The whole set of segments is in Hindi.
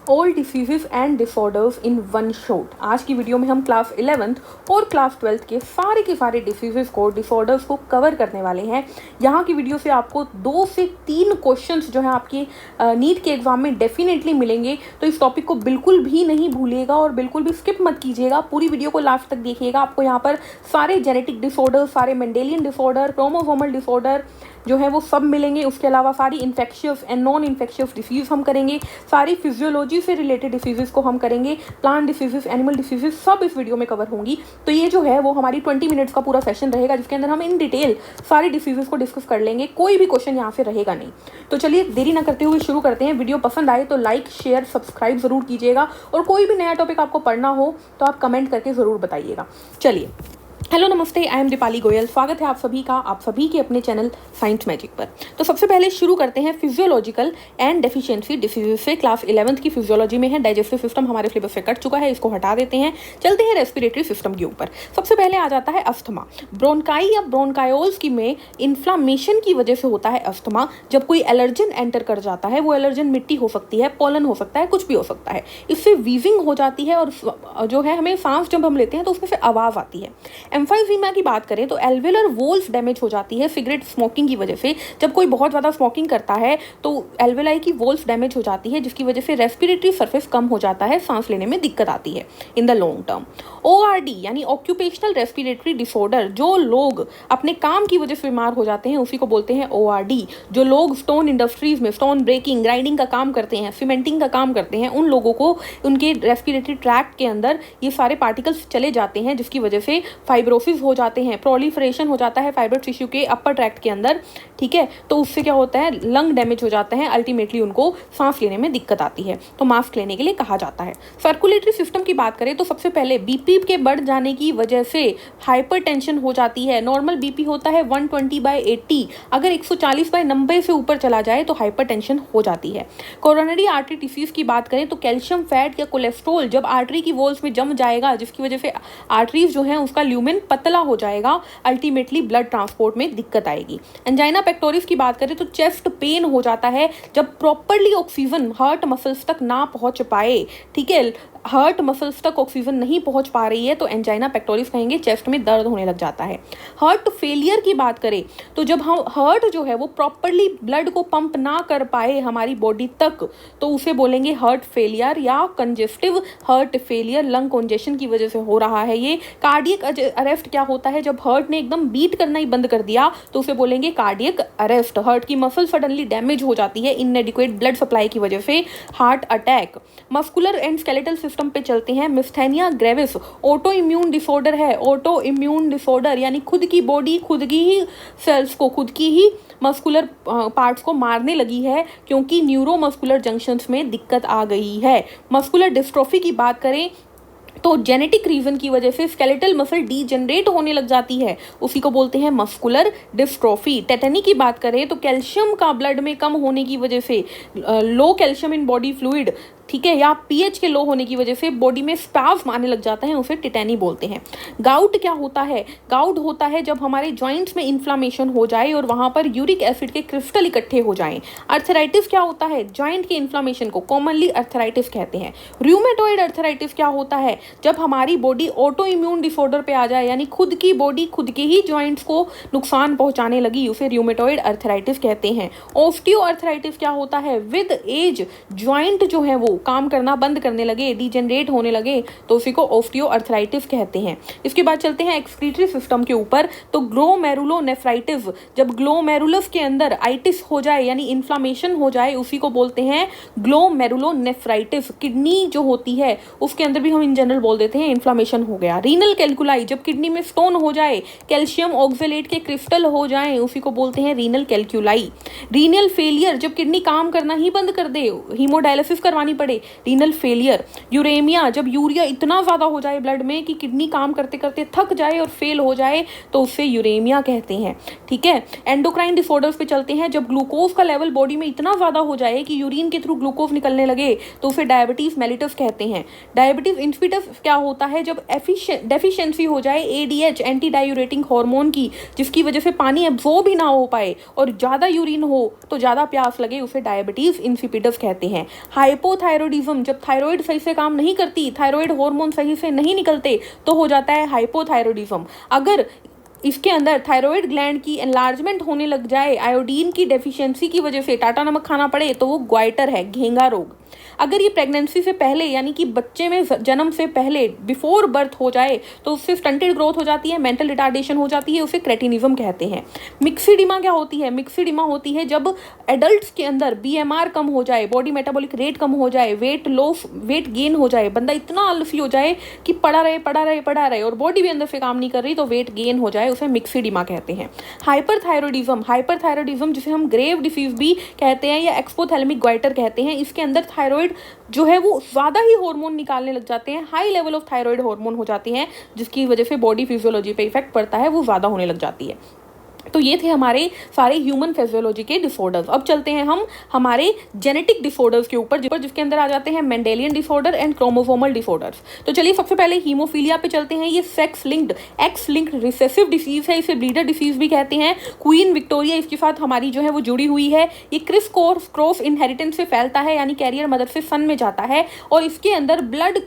All diseases and disorders in one shot. आज की वीडियो में हम क्लास 11th और क्लास 12th के सारे डिसीजेस को, डिसऑर्डर्स को कवर करने वाले हैं। यहाँ की वीडियो से आपको 2 से 3 क्वेश्चंस जो है आपकी नीट के एग्जाम में डेफिनेटली मिलेंगे, तो इस टॉपिक को बिल्कुल भी नहीं भूलिएगा और बिल्कुल भी स्किप मत कीजिएगा। पूरी वीडियो को लास्ट तक देखिएगा। आपको यहाँ पर सारे जेनेटिक डिसऑर्डर, सारे मेंडेलियन डिसऑर्डर, क्रोमोसोमल डिसऑर्डर जो है वो सब मिलेंगे। उसके अलावा सारी infectious and non infectious disease हम करेंगे, सारी फिजियोलॉजी से रिलेटेड डिसीजेस को हम करेंगे, प्लांट डिसीजेस, एनिमल डिसीजेस सब इस वीडियो में कवर होंगी। तो ये जो है वो हमारी 20 मिनट्स का पूरा सेशन रहेगा, जिसके अंदर हम इन डिटेल सारी डिसीजेस को डिस्कस कर लेंगे। कोई भी क्वेश्चन यहाँ से रहेगा नहीं। तो चलिए देरी ना करते हुए शुरू करते हैं। वीडियो पसंद आए तो लाइक, शेयर, सब्सक्राइब जरूर कीजिएगा और कोई भी नया टॉपिक आपको पढ़ना हो तो आप कमेंट करके जरूर बताइएगा। चलिए, हेलो नमस्ते, आई एम दीपाली गोयल। स्वागत है आप सभी के अपने चैनल साइंस मैजिक पर। तो सबसे पहले शुरू करते हैं फिजियोलॉजिकल एंड डेफिशिएंसी डिसीजेस से। क्लास 11th की फिजियोलॉजी में है। डाइजेस्टिव सिस्टम हमारे सिलेबस से कट चुका है, इसको हटा देते हैं। चलते हैं रेस्पिरेटरी सिस्टम के ऊपर। सबसे पहले आ जाता है अस्थमा। ब्रोंकाई या ब्रोंकायोल्स की में इन्फ्लामेशन की वजह से होता है अस्थमा। जब कोई एलर्जन एंटर कर जाता है, वो एलर्जन मिट्टी हो सकती है, पोलन हो सकता है, कुछ भी हो सकता है। इससे वीजिंग हो जाती है और जो है हमें सांस जब हम लेते हैं तो उसमें से आवाज़ आती है। एम्फाइजीमा की बात करें तो एल्वेलर वॉल्स डैमेज हो जाती है सिगरेट स्मोकिंग की वजह से। जब कोई बहुत ज़्यादा स्मोकिंग करता है तो एल्वेलाई की वॉल्स डैमेज हो जाती है, जिसकी वजह से रेस्पिरेटरी सरफेस कम हो जाता है, सांस लेने में दिक्कत आती है in the long term. ORD यानी ऑक्यूपेशनल रेस्पिरेटरी डिसऑर्डर, जो लोग अपने काम की वजह से बीमार हो जाते हैं उसी को बोलते हैं ORD। जो लोग स्टोन इंडस्ट्रीज में स्टोन ब्रेकिंग, ग्राइंडिंग का काम करते हैं, सीमेंटिंग का काम करते हैं, उन लोगों को उनके रेस्पिरेटरी ट्रैक्ट के अंदर ये सारे पार्टिकल्स चले जाते हैं, जिसकी वजह से फाइब्रोसिस हो जाते हैं, प्रोलिफरेशन हो जाता है फाइबर टिश्यू के अपर ट्रैक्ट के अंदर। ठीक है, तो उससे क्या होता है, लंग डैमेज हो जाते हैं, अल्टीमेटली उनको सांस लेने में दिक्कत आती है, तो मास्क लेने के लिए कहा जाता है। सर्कुलेटरी सिस्टम की बात करें तो सबसे पहले बीपी के बढ़ जाने की वजह से हाइपरटेंशन हो जाती है। नॉर्मल बीपी होता है 120/80, अगर 140/90 से ऊपर चला जाए तो हाइपरटेंशन हो जाती है। कोरोनरी आर्टरी डिसीज की बात करें तो कैल्शियम, फैट या कोलेस्ट्रॉल जब आर्टरी की वॉल्स में जम जाएगा, जिसकी वजह से आर्टरीज जो है उसका ल्यूमेन पतला हो जाएगा, अल्टीमेटली ब्लड ट्रांसपोर्ट में दिक्कत आएगी। एंजाइना पेक्टोरिस की बात करें तो चेस्ट पेन हो जाता है जब प्रॉपर्ली ऑक्सीजन हार्ट मसल्स तक ना पहुंच पाए। ठीक है, हार्ट मसल्स तक ऑक्सीजन नहीं पहुंच पा रही है तो एंजाइना पेक्टोरिस कहेंगे, चेस्ट में दर्द होने लग जाता है। हार्ट फेलियर की बात करें तो जब हम हार्ट जो है वो प्रॉपर्ली ब्लड को पंप ना कर पाए हमारी बॉडी तक, तो उसे बोलेंगे हार्ट फेलियर या congestive heart failure. Lung congestion की वजह से हो रहा है ये। कार्डियक अरेस्ट क्या होता है, जब हार्ट ने एकदम बीट करना ही बंद कर दिया तो उसे बोलेंगे कार्डियक अरेस्ट। हार्ट की मसल सडनली डैमेज हो जाती है इनएडिक्वेट ब्लड सप्लाई की वजह से, heart attack. Muscular and skeletal system पे चलते हैं। मिस्थेनिया ग्रेविस ऑटो इम्यून डिसऑर्डर है। ऑटो इम्यून डिसऑर्डर यानी खुद की बॉडी खुद की ही सेल्स को, खुद की ही मस्कुलर पार्ट्स को मारने लगी है, क्योंकि न्यूरोमस्कुलर जंक्शंस में दिक्कत आ गई है। मस्कुलर डिस्ट्रोफी की बात करें तो जेनेटिक रीजन की वजह से स्केलेटल मसल डीजनरेट होने लग जाती है, उसी को बोलते हैं मस्कुलर डिस्ट्रोफी। टेटनी की बात करें तो कैल्शियम का ब्लड में कम होने की वजह से, लो कैल्शियम इन बॉडी फ्लूइड, ठीक है, या पीएच के लो होने की वजह से बॉडी में स्पाज्म आने लग जाता है, उसे टिटेनी बोलते हैं। गाउट क्या होता है, गाउट होता है जब हमारे जॉइंट्स में इन्फ्लामेशन हो जाए और वहां पर यूरिक एसिड के क्रिस्टल इकट्ठे हो जाएं। अर्थराइटिस क्या होता है, जॉइंट के इन्फ्लामेशन को कॉमनली अर्थराइटिस कहते हैं। रूमेटॉइड अर्थराइटिस क्या होता है, जब हमारी बॉडी ऑटो इम्यून डिसऑर्डर पे आ जाए, यानी खुद की बॉडी खुद के ही जॉइंट्स को नुकसान पहुंचाने लगी, उसे रूमेटॉइड अर्थराइटिस कहते हैं। ऑस्टियो अर्थराइटिस क्या होता है, विद एज जॉइंट जो है वो काम करना बंद करने लगे, डीजनरेट होने लगे, तो उसी को ऑस्टियो अर्थराइटिस कहते हैं। इसके बाद चलते हैं एक्सक्रीटरी सिस्टम के ऊपर। तो ग्लोमेरुलोनेफ्राइटिस, जब ग्लोमेरुलस के अंदर आइटिस हो जाए यानी इन्फ्लामेशन हो जाए, उसी को बोलते हैं ग्लोमेरुलोनेफ्राइटिस। किडनी जो होती है उसके अंदर भी हम इन जनरल बोल देते हैं इन्फ्लामेशन हो गया। रीनल कैल्कुलाई, जब किडनी में स्टोन हो जाए, कैल्शियम ऑक्सलेट के क्रिस्टल हो जाए, उसी को बोलते हैं रीनल कैल्कुलाई। रीनल फेलियर, जब किडनी काम करना ही बंद कर दे, हीमोडायलिसिस करवानी पड़े, रीनल फेलियर। यूरेमिया, जब यूरिया इतना ज्यादा हो जाए ब्लड में कि किडनी काम करते करते थक जाए और फेल हो जाए, तो उससे यूरेमिया कहते हैं। ठीक है, एंडोक्राइन डिसऑर्डर्स पे चलते हैं। जब ग्लूकोज का लेवल बॉडी में इतना ज्यादा हो जाए कि यूरिन के थ्रू ग्लूकोज निकलने लगे, तो उसे डायबिटीज मेलिटस कहते हैं। डायबिटीज इंसिपिटस क्या होता है, जब डेफिशिएंसी हो जाए ADH एंटी डायूरेटिक हार्मोन की, जिसकी वजह से पानी एब्जॉर्ब ही ना हो पाए और ज़्यादा यूरिन हो तो ज़्यादा प्यास लगे, उसे डायबिटीज़ इंसिपिडस कहते हैं। हाइपोथायरॉयडिज्म, जब थायराइड सही से काम नहीं करती, थायराइड हार्मोन सही से नहीं निकलते तो हो जाता है हाइपोथायरॉयडिज्म। अगर इसके अंदर थायराइड ग्लैंड की एनलार्जमेंट होने लग जाए आयोडीन की डेफिशिएंसी की वजह से, टाटा नमक खाना पड़े, तो वो ग्वाइटर है, घेंगा रोग। अगर ये प्रेगनेंसी से पहले यानी कि बच्चे में जन्म से पहले बिफोर बर्थ हो जाए तो उससे स्टंटेड ग्रोथ हो जाती है, मेंटल रिटार्डेशन हो जाती है, उसे क्रेटिनिज्म कहते हैं। मिक्सिडिमा क्या होती है? मिक्सिडिमा होती है जब एडल्ट्स के अंदर BMR कम हो जाए, बॉडी मेटाबॉलिक रेट कम हो जाए, वेट गेन हो जाए, बंदा इतना आलसी हो जाए कि पड़ा रहे और बॉडी भी अंदर से काम नहीं कर रही तो वेट गेन हो जाए, उसे मिक्सिडिमा कहते हैं। हाइपरथायरॉयडिज्म जिसे हम ग्रेव डिसीज भी कहते हैं या एक्सपोथैलेमिक ग्वाइटर कहते हैं, इसके अंदर थायराइड जो है वो ज़्यादा ही हार्मोन निकालने लग जाते हैं, high level of thyroid hormone हो जाती हैं, जिसकी वजह से बॉडी फिजियोलॉजी पे इफेक्ट पड़ता है, वो ज़्यादा होने लग जाती है। तो ये थे हमारे सारे ह्यूमन फिजियोलॉजी के डिसऑर्डर्स। अब चलते हैं हम हमारे जेनेटिक डिसऑर्डर्स के ऊपर, जिसके अंदर आ जाते हैं Mendelian disorder and chromosomal disorders. तो चलिए सबसे पहले हीमोफीलिया पे चलते हैं। ये sex linked x linked recessive disease है, इसे ब्लीडर डिसीज भी कहते हैं। क्वीन विक्टोरिया इसके साथ हमारी जो है वो जुड़ी हुई है। ये क्रिस क्रॉस इनहेरिटेंस से फैलता है, यानी कैरियर मदर से सन में जाता है, और इसके अंदर ब्लड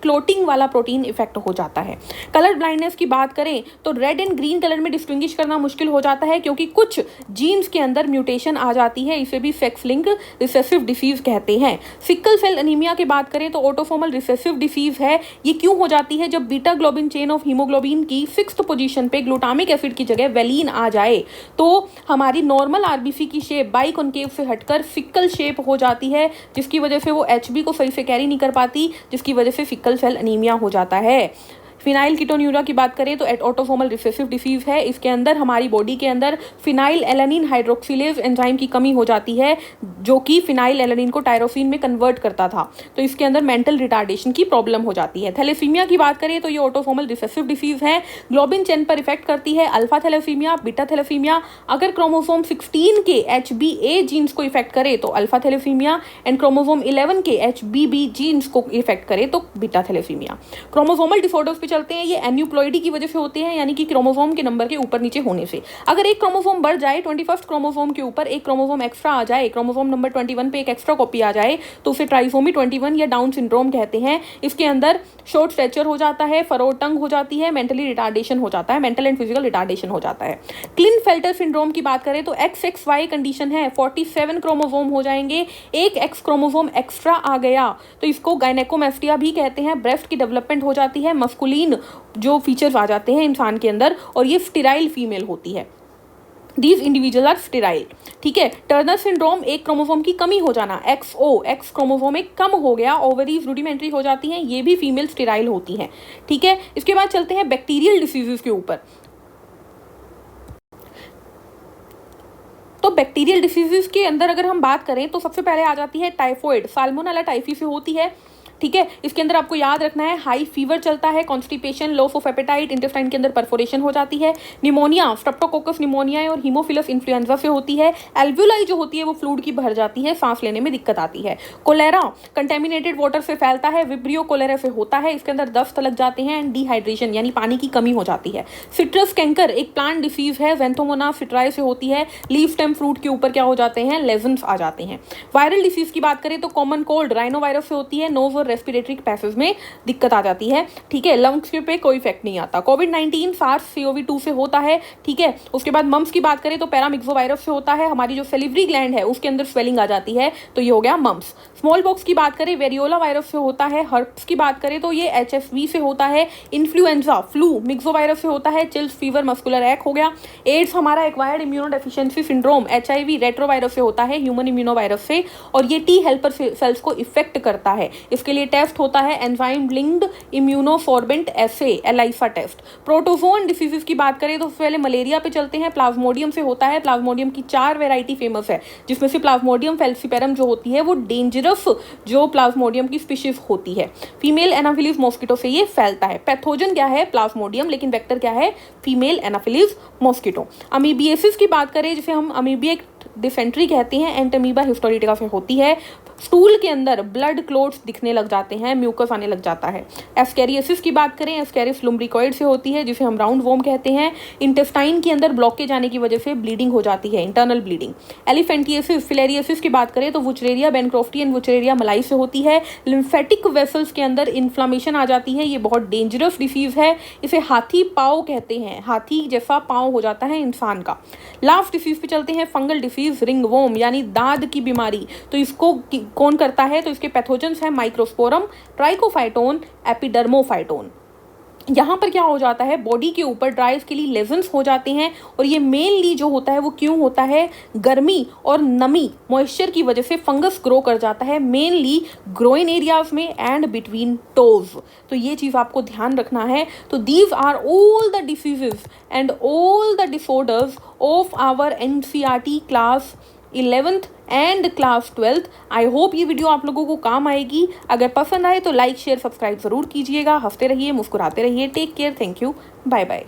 क्लोटिंग वाला प्रोटीन इफेक्ट हो जाता है। कलर ब्लाइंडनेस की बात करें तो रेड एंड ग्रीन कलर में डिस्टिंग्विश करना मुश्किल हो जाता है, क्योंकि कुछ जीन्स के अंदर म्यूटेशन आ जाती है, इसे भी सेक्स लिंक रिसेसिव डिसीज कहते हैं। सिकल सेल एनीमिया की बात करें तो ऑटोसोमल रिसेसिव डिसीज है। ये क्यों हो जाती है? जब beta globin chain of haemoglobin की 6th पोजीशन पे ग्लूटामिक एसिड की जगह वेलिन आ जाए तो हमारी नॉर्मल आरबीसी की शेप बाइकॉन्केव से हटकर सिकल शेप हो जाती है, जिसकी वजह से वो HB को सही से कैरी नहीं कर पाती, जिसकी वजह से सिकल सेल एनीमिया हो जाता है। फिनाइल कीटोन्यूरिया की बात करें तो ऑटोसोमल रिसेसिव डिसीज है। इसके अंदर हमारी बॉडी के अंदर फिनाइल एलानिन हाइड्रोक्सिलेज एंजाइम की कमी हो जाती है, जो कि फिनाइल एलानिन को टायरोसिन में कन्वर्ट करता था, तो इसके अंदर मेंटल रिटार्डेशन की प्रॉब्लम हो जाती है। थैलेसीमिया की बात करें तो ये ऑटोसोमल रिसेसिव डिसीज है, ग्लोबिन चेन पर इफेक्ट करती है। अल्फा थैलेसीमिया, बीटा थैलेसीमिया, अगर क्रोमोसोम 16 के HBA जीन्स को इफेक्ट करे तो अल्फा थैलेसीमिया, एंड क्रोमोसोम 11 के HBB जीन्स को इफेक्ट करे तो बीटा थैलेसीमिया। क्रोमोसोमल डिसऑर्डर्स चलते हैं। ये एन्यूप्लॉइडी की वजह से होते हैं, यानी कि क्रोमोसोम के नंबर के ऊपर नीचे होने से। अगर एक क्रोमोसोम बढ़ जाए, 21st क्रोमोसोम के ऊपर एक क्रोमोसोम एक्स्ट्रा आ जाए, क्रोमोसोम नंबर 21 पे एक एक्स्ट्रा कॉपी आ जाए, तो उसे ट्राइसोमी 21 या डाउन सिंड्रोम कहते हैं। इसके अंदर शॉर्ट स्टैचर हो जाता है, फरोड टंग हो जाती है, मेंटली रिटार्डेशन हो जाता है, मेंटल एंड फिजिकल रिटार्डेशन हो जाता है। क्लिनफेल्टर सिंड्रोम की बात करें तो XXY कंडीशन है, 47 क्रोमोसोम हो जाएंगे, एक X क्रोमोसोम एक्स्ट्रा आ गया तो इसको गायनेकोमेस्टिया भी कहते हैं। ब्रेस्ट की डेवलपमेंट हो जाती है, मस्कुलिन जो फीचर्स आ जाते हैं इंसान के अंदर, और ये स्टेराइल फीमेल होती है। These individual are sterile. ठीक है। टर्नर सिंड्रोम, एक क्रोमोसोम की कमी हो जाना, X क्रोमोसोम एक कम हो गया, ओवरीज रूडिमेंट्री हो जाती हैं, ये भी फीमेल स्टेराइल होती हैं। ठीक है। इसके बाद चलते हैं बैक्टीरियल डिसीजेस के ऊपर। तो बैक्टीरियल डिसीजेस के अंदर अगर हम बात करें तो सबसे पहले आ जाती है टाइफॉइड, साल्मोनेला टाइफी से होती है। ठीक है। इसके अंदर आपको याद रखना है हाई फीवर चलता है, constipation, loss of appetite, intestine के अंदर परफोरेशन हो जाती है। निमोनिया, स्ट्रेप्टोकोकस निमोनिया और हीमोफिलस इन्फ्लुएंजा से होती है। एल्वुलाई जो होती है वो फ्लूइड की भर जाती है, सांस लेने में दिक्कत आती है। कोलेरा कंटेमिनेटेड वाटर से फैलता है, विब्रियो कोलेरा से होता है, इसके अंदर दस्त लग जाते हैं, एंड डिहाइड्रेशन यानी पानी की कमी हो जाती है। सिट्रस कैंकर एक प्लांट डिसीज है, ज़ैंथोमोनास सिट्राई से होती है, लीफ स्टेम फ्रूट के ऊपर क्या हो जाते हैं, लेजन्स आ जाते हैं। वायरल डिसीज की बात करें तो कॉमन कोल्ड राइनोवायरस से होती है, नोज और रेस्पिरेटरी पैसेज में दिक्कत आ जाती है। ठीक है। लंग्स के पे कोई इफेक्ट नहीं आता। कोविड-19 SARS-CoV-2 से होता है। ठीक है। उसके बाद मम्स की बात करें तो पैरामिक्सोवायरस से होता है, हमारी जो सेलिवरी ग्लैंड है उसके अंदर स्वेलिंग आ जाती है, तो ये हो गया मम्स। स्मॉल बॉक्स की बात करें वेरियोला वायरस से होता है। हर्प्स की बात करें तो ये HSV से होता है। इन्फ्लुएंजा फ्लू मिक्सोवायरस से होता है, चिल्स फीवर मस्कुलर एक हो गया। एड्स हमारा acquired immunodeficiency syndrome HIV retrovirus से होता है, ह्यूमन इम्यूनोवायरस से, और ये T हेल्पर सेल्स को इफेक्ट करता है। इसके लिए टेस्ट होता है एंजाइम लिंक्ड इम्यूनोफॉर्बेंट एसे एलाइसा टेस्ट। प्रोटोजोन डिसीजेस की बात करें तो पहले मलेरिया पे चलते हैं। प्लाज्मोडियम से होता है, प्लाज्मोडियम की 4 वैरायटी फेमस है, जिसमें से प्लाज्मोडियम फेल्सिपेरम जो होती है वो डेंजरस जो प्लाज्मोडियम की स्पीशीज होती है। फीमेल एनाफिलीज मॉस्किटो से ये फैलता है। पैथोजन क्या है, प्लाज्मोडियम, लेकिन वेक्टर क्या है, फीमेल एनाफिलीज मॉस्किटो। अमीबियासिस की बात करें जिसे हम अमीबिक डिसेंट्री कहते हैं, एंटमीबा हिस्टोरिटिका से होती है। स्टूल के अंदर ब्लड क्लोट्स दिखने लग जाते हैं, म्यूकस आने लग जाता है। एस्कैरियोसिस की बात करें, एस्कैरियोसिस लुम्ब्रिकॉइड से होती है जिसे हम राउंड वॉर्म कहते हैं। इंटेस्टाइन के अंदर ब्लॉकेज आने की वजह से ब्लीडिंग हो जाती है, इंटरनल ब्लीडिंग। एलिफेंटियासिस, फिलेरियोसिस की बात करें तो वुचरेरिया बैनक्रॉफ्टी एंड वुचरेरिया मलाई से होती है। लिम्फेटिक वेसल्स के अंदर इन्फ्लामेशन आ जाती है, ये बहुत डेंजरस डिसीज है, इसे हाथी पाँव कहते हैं, हाथी जैसा पाँव हो जाता है इंसान का। लास्ट डिसीज पे चलते हैं, फंगल डिसीज, रिंगवॉर्म यानी दाद की बीमारी। तो इसको कौन करता है, तो इसके पैथोजेंस है माइक्रोस्पोरम, ट्राइकोफाइटोन, एपिडर्मोफाइटोन। यहाँ पर क्या हो जाता है, बॉडी के ऊपर ड्राई स्किली लेजन्स हो जाते हैं, और ये मेनली जो होता है वो क्यों होता है, गर्मी और नमी मॉइस्चर की वजह से फंगस ग्रो कर जाता है, मेनली ग्रोइन एरियाज में एंड बिटवीन टोज। तो ये चीज़ आपको ध्यान रखना है। तो these are all the diseases and all the disorders of our NCERT class 11th and class 12th। I hope ये वीडियो आप लोगों को काम आएगी। अगर पसंद आए तो लाइक शेयर सब्सक्राइब ज़रूर कीजिएगा। हंसते रहिए, मुस्कुराते रहिए। Take care, thank you, bye bye.